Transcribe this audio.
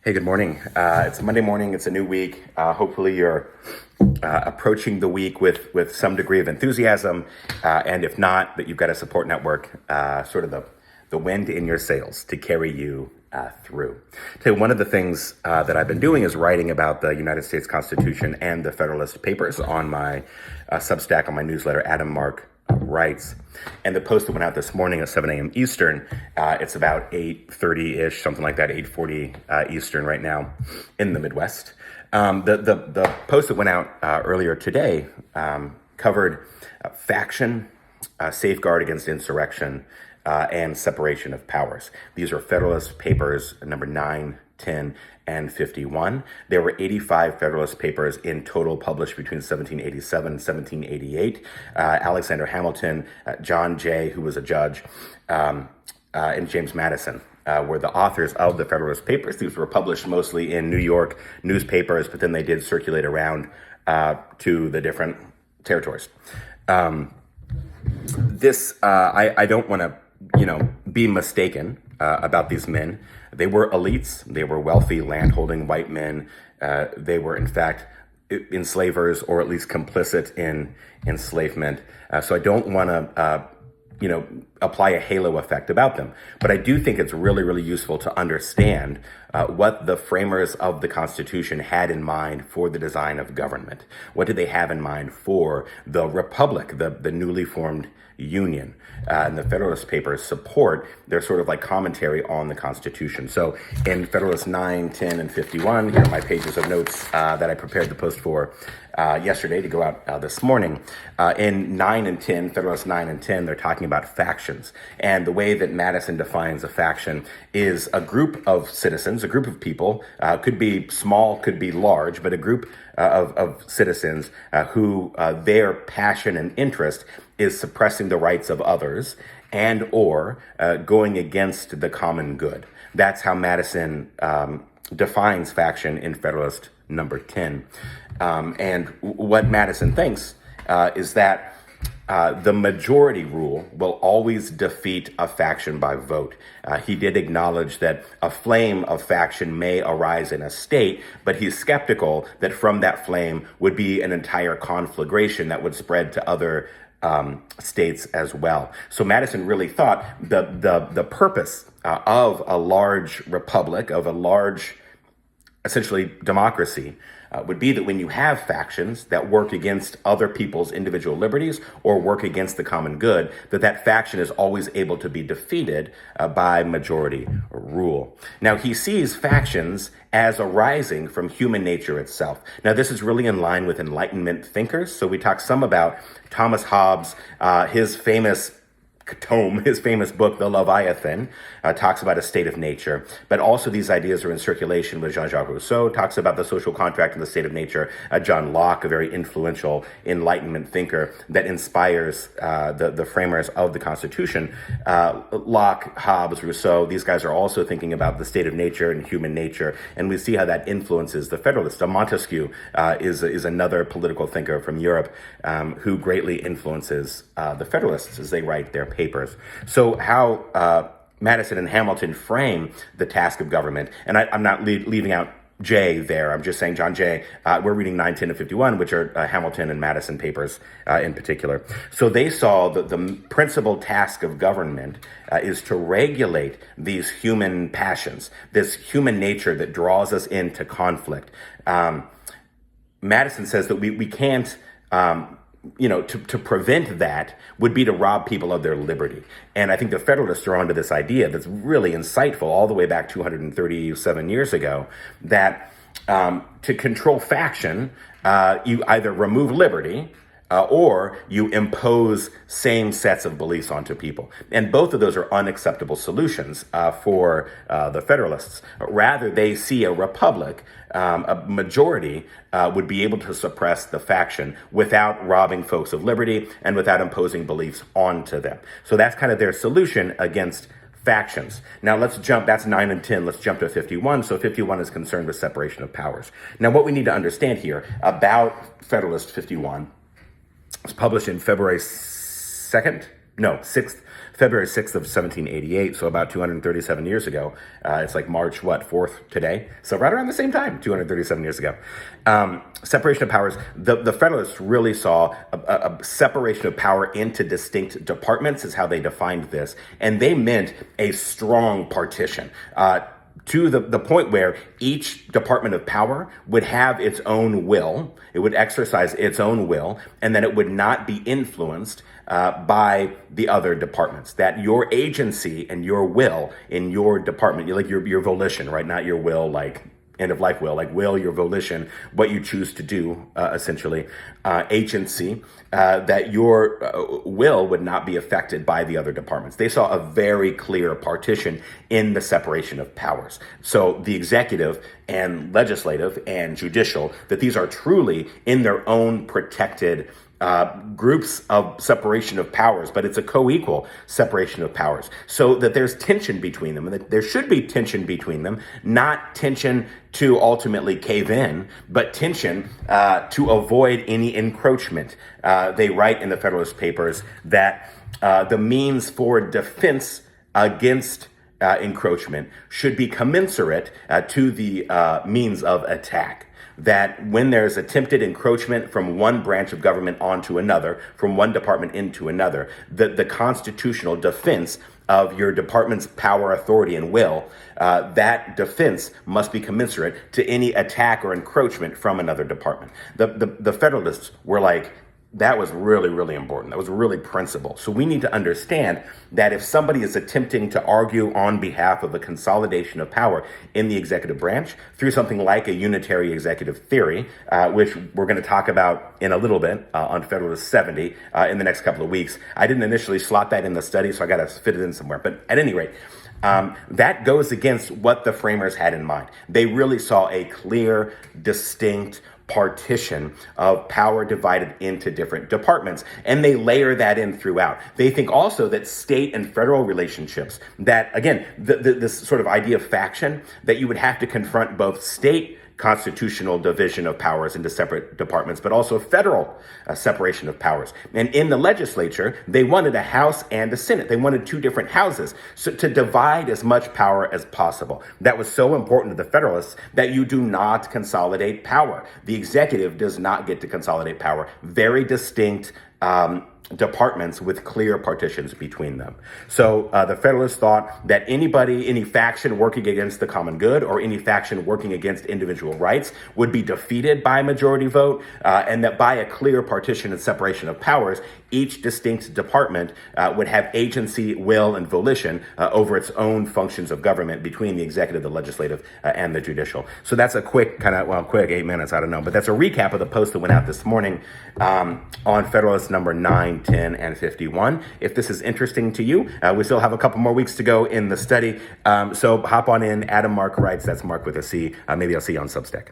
Hey, good morning. It's Monday morning. It's a new week. Hopefully you're approaching the week with some degree of enthusiasm. And if not, that you've got a support network, sort of the wind in your sails to carry you through. So one of the things that I've been doing is writing about the United States Constitution and the Federalist Papers on my Substack, on my newsletter, Adam Mark Writes. And the post that went out this morning at 7 a.m. Eastern, it's about 8:30-ish, something like that, 8:40 Eastern right now in the Midwest. The post that went out earlier today covered faction, safeguard against insurrection, and separation of powers. These are Federalist Papers number 9, 10, and 51. There were 85 Federalist Papers in total published between 1787 and 1788. Alexander Hamilton, John Jay, who was a judge, and James Madison were the authors of the Federalist Papers. These were published mostly in New York newspapers, but then they did circulate around to the different territories. I don't want to, be mistaken about these men. They were elites. They were wealthy, land-holding white men. They were, in fact, enslavers, or at least complicit in enslavement. So I don't want to, apply a halo effect about them. But I do think it's really, really useful to understand what the framers of the Constitution had in mind for the design of government. What did they have in mind for the republic, the newly formed union? And the Federalist Papers support their sort of like commentary on the Constitution. So in Federalist 9, 10, and 51, here are my pages of notes that I prepared the post for yesterday to go out this morning. In 9 and 10, Federalist 9 and 10, they're talking about factions. And the way that Madison defines a faction is a group of citizens, a group of people, could be small, could be large, but a group of citizens who their passion and interest is suppressing the rights of others and or going against the common good. That's how Madison defines faction in Federalist number 10. And what Madison thinks is that the majority rule will always defeat a faction by vote. He did acknowledge that a flame of faction may arise in a state, but he's skeptical that from that flame would be an entire conflagration that would spread to other states as well. So Madison really thought the purpose of a large republic, of a large, essentially, democracy, would be that when you have factions that work against other people's individual liberties or work against the common good, that faction is always able to be defeated by majority rule. Now, he sees factions as arising from human nature itself. Now, this is really in line with Enlightenment thinkers. So we talk some about Thomas Hobbes, his famous tome, his famous book, The Leviathan, talks about a state of nature. But also these ideas are in circulation with Jean-Jacques Rousseau, talks about the social contract and the state of nature. John Locke, a very influential Enlightenment thinker that inspires the framers of the Constitution. Locke, Hobbes, Rousseau, these guys are also thinking about the state of nature and human nature. And we see how that influences the Federalists. Montesquieu is another political thinker from Europe who greatly influences the Federalists as they write their papers. So how Madison and Hamilton frame the task of government, and I'm not leaving out Jay there, I'm just saying John Jay, we're reading 9, 10, and 51, which are Hamilton and Madison papers in particular. So they saw that the principal task of government is to regulate these human passions, this human nature that draws us into conflict. Madison says that we can't to prevent that would be to rob people of their liberty. And I think the Federalists are onto this idea that's really insightful all the way back 237 years ago, that to control faction, you either remove liberty or you impose same sets of beliefs onto people. And both of those are unacceptable solutions for the Federalists. Rather, they see a republic, a majority would be able to suppress the faction without robbing folks of liberty and without imposing beliefs onto them. So that's kind of their solution against factions. Now let's jump, that's 9 and 10, let's jump to 51. So 51 is concerned with separation of powers. Now what we need to understand here about Federalist 51, it's published in February 2nd, February 6th of 1788, so about 237 years ago. It's like March, 4th today? So right around the same time, 237 years ago. Separation of powers, the Federalists really saw a separation of power into distinct departments is how they defined this. And they meant a strong partition. To the point where each department of power would have its own will, it would exercise its own will, and then it would not be influenced by the other departments. That your agency and your will in your department, like your volition, right? Not your will like end of life will, like will, your volition, what you choose to do, essentially, agency, that your will would not be affected by the other departments. They saw a very clear partition in the separation of powers. So the executive and legislative and judicial, that these are truly in their own protected groups of separation of powers, but it's a co-equal separation of powers, so that there's tension between them, and that there should be tension between them, not tension to ultimately cave in, but tension to avoid any encroachment. They write in the Federalist Papers that the means for defense against encroachment should be commensurate to the means of attack. That when there's attempted encroachment from one branch of government onto another, from one department into another, the constitutional defense of your department's power, authority, and will, that defense must be commensurate to any attack or encroachment from another department. The Federalists were like, that was really, really important. That was really principle. So we need to understand that if somebody is attempting to argue on behalf of a consolidation of power in the executive branch through something like a unitary executive theory, which we're going to talk about in a little bit on Federalist 70 in the next couple of weeks. I didn't initially slot that in the study, so I got to fit it in somewhere. But at any rate, that goes against what the framers had in mind. They really saw a clear, distinct partition of power divided into different departments, and they layer that in throughout. They think also that state and federal relationships, that again, this sort of idea of faction, that you would have to confront both state constitutional division of powers into separate departments, but also federal separation of powers. And in the legislature, they wanted a House and a Senate. They wanted two different houses, so to divide as much power as possible. That was so important to the Federalists that you do not consolidate power. The executive does not get to consolidate power. Very distinct departments with clear partitions between them. So the Federalists thought that any faction working against the common good or any faction working against individual rights would be defeated by majority vote, and that by a clear partition and separation of powers, each distinct department would have agency, will, and volition over its own functions of government between the executive, the legislative, and the judicial. So that's a quick 8 minutes, I don't know, but that's a recap of the post that went out this morning on Federalist number 9, 10, and 51. If this is interesting to you, we still have a couple more weeks to go in the study. So hop on in. Adam Mark writes, that's Mark with a C. Maybe I'll see you on Substack.